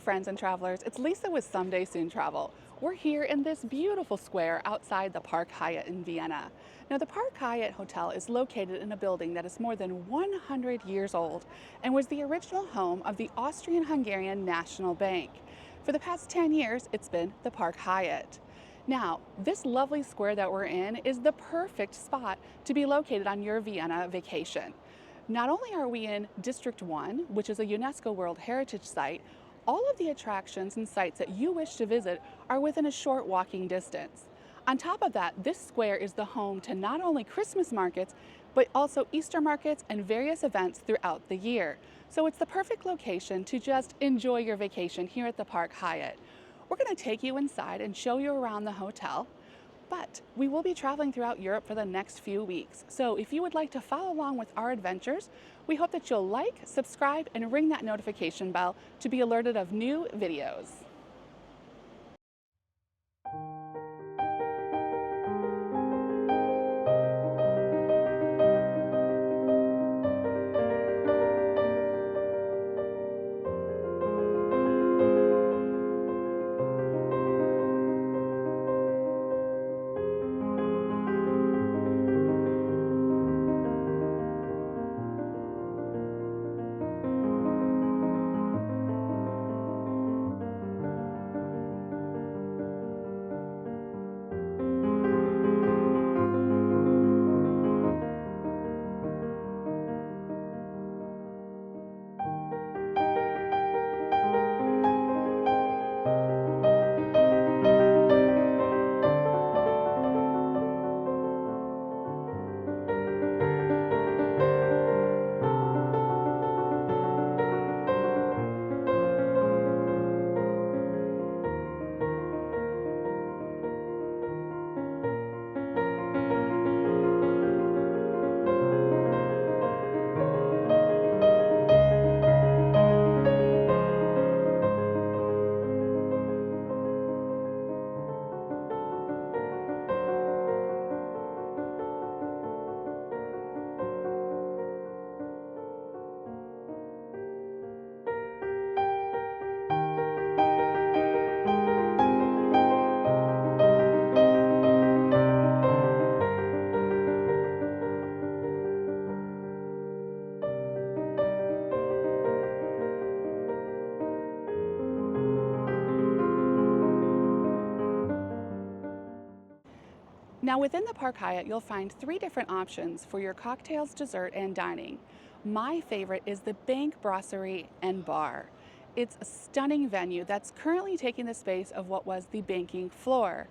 friends and travelers, it's Lisa with Someday Soon Travel. We're here in this beautiful square outside the Park Hyatt in Vienna. Now, the Park Hyatt Hotel is located in a building that is more than 100 years old and was the original home of the Austrian-Hungarian National Bank. For the past 10 years, it's been the Park Hyatt. Now, this lovely square that we're in is the perfect spot to be located on your Vienna vacation. Not only are we in District 1, which is a UNESCO World Heritage Site, all of the attractions and sites that you wish to visit are within a short walking distance. On top of that, this square is the home to not only Christmas markets, but also Easter markets and various events throughout the year. So it's the perfect location to just enjoy your vacation here at the Park Hyatt. We're going to take you inside and show you around the hotel. But we will be traveling throughout Europe for the next few weeks. So if you would like to follow along with our adventures, we hope that you'll like, subscribe, and ring that notification bell to be alerted of new videos. Now within the Park Hyatt, you'll find 3 different options for your cocktails, dessert, and dining. My favorite is the Bank Brasserie and Bar. It's a stunning venue that's currently taking the space of what was the banking floor.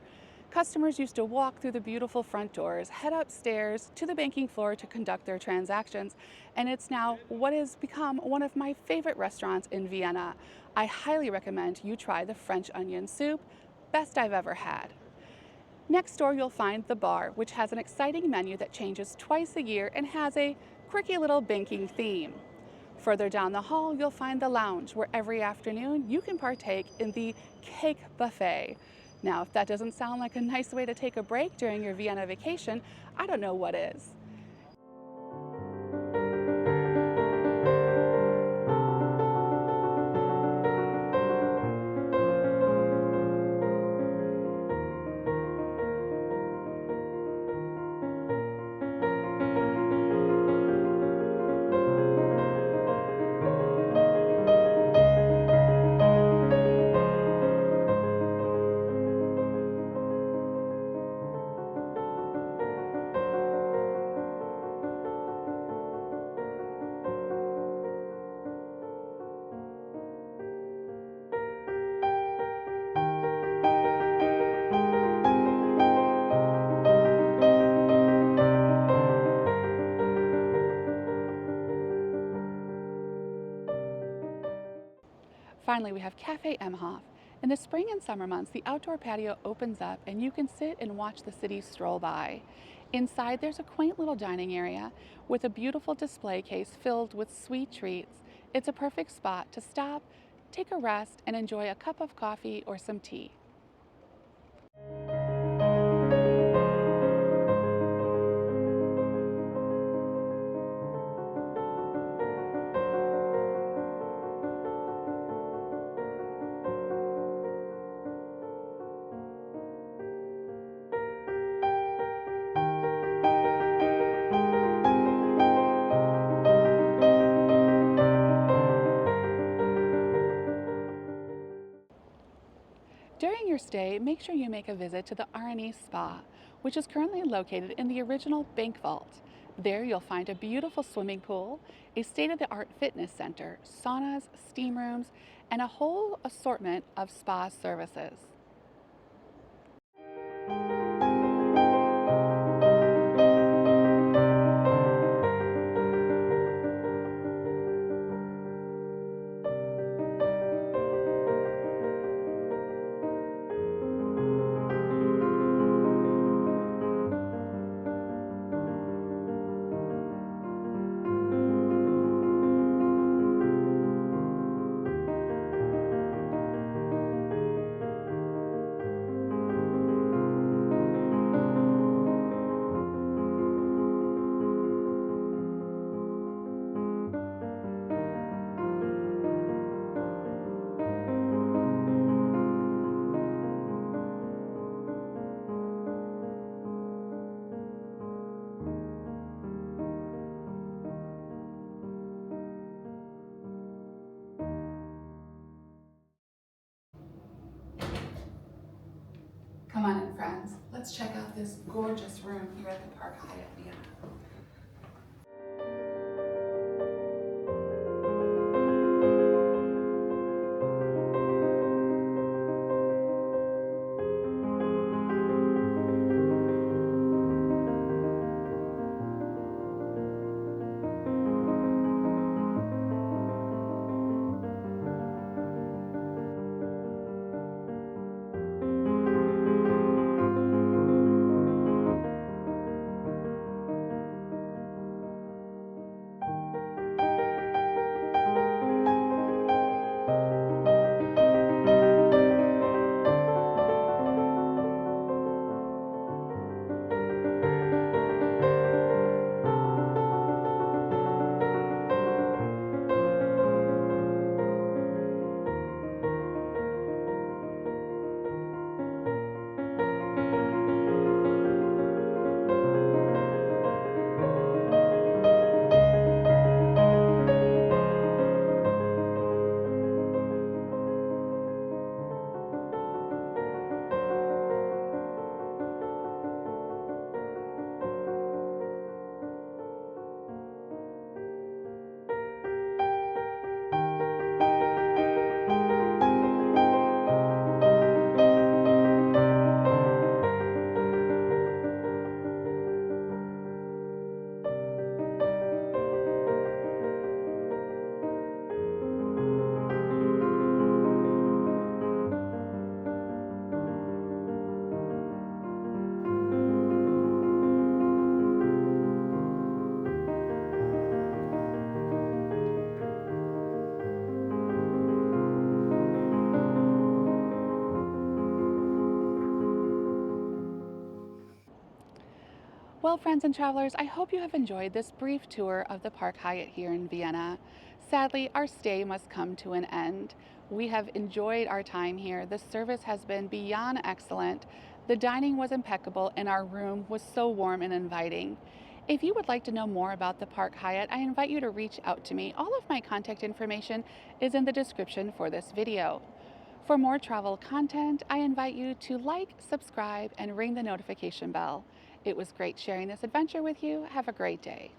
Customers used to walk through the beautiful front doors, head upstairs to the banking floor to conduct their transactions, and it's now what has become one of my favorite restaurants in Vienna. I highly recommend you try the French onion soup, best I've ever had. Next door, you'll find the bar, which has an exciting menu that changes twice a year and has a quirky little banking theme. Further down the hall, you'll find the lounge, where every afternoon you can partake in the cake buffet. Now, if that doesn't sound like a nice way to take a break during your Vienna vacation, I don't know what is. Finally, we have Cafe Emhoff. In the spring and summer months, the outdoor patio opens up and you can sit and watch the city stroll by. Inside, there's a quaint little dining area with a beautiful display case filled with sweet treats. It's a perfect spot to stop, take a rest, and enjoy a cup of coffee or some tea. stay, make sure you make a visit to the R&E Spa, which is currently located in the original bank vault. There you'll find a beautiful swimming pool, a state-of-the-art fitness center, saunas, steam rooms, and a whole assortment of spa services. Come on in, friends. Let's check out this gorgeous room here at the Park Hyatt Vienna. Well, friends and travelers, I hope you have enjoyed this brief tour of the Park Hyatt here in Vienna. Sadly, our stay must come to an end. We have enjoyed our time here. The service has been beyond excellent. The dining was impeccable and our room was so warm and inviting. If you would like to know more about the Park Hyatt, I invite you to reach out to me. All of my contact information is in the description for this video. For more travel content, I invite you to like, subscribe, and ring the notification bell. It was great sharing this adventure with you. Have a great day.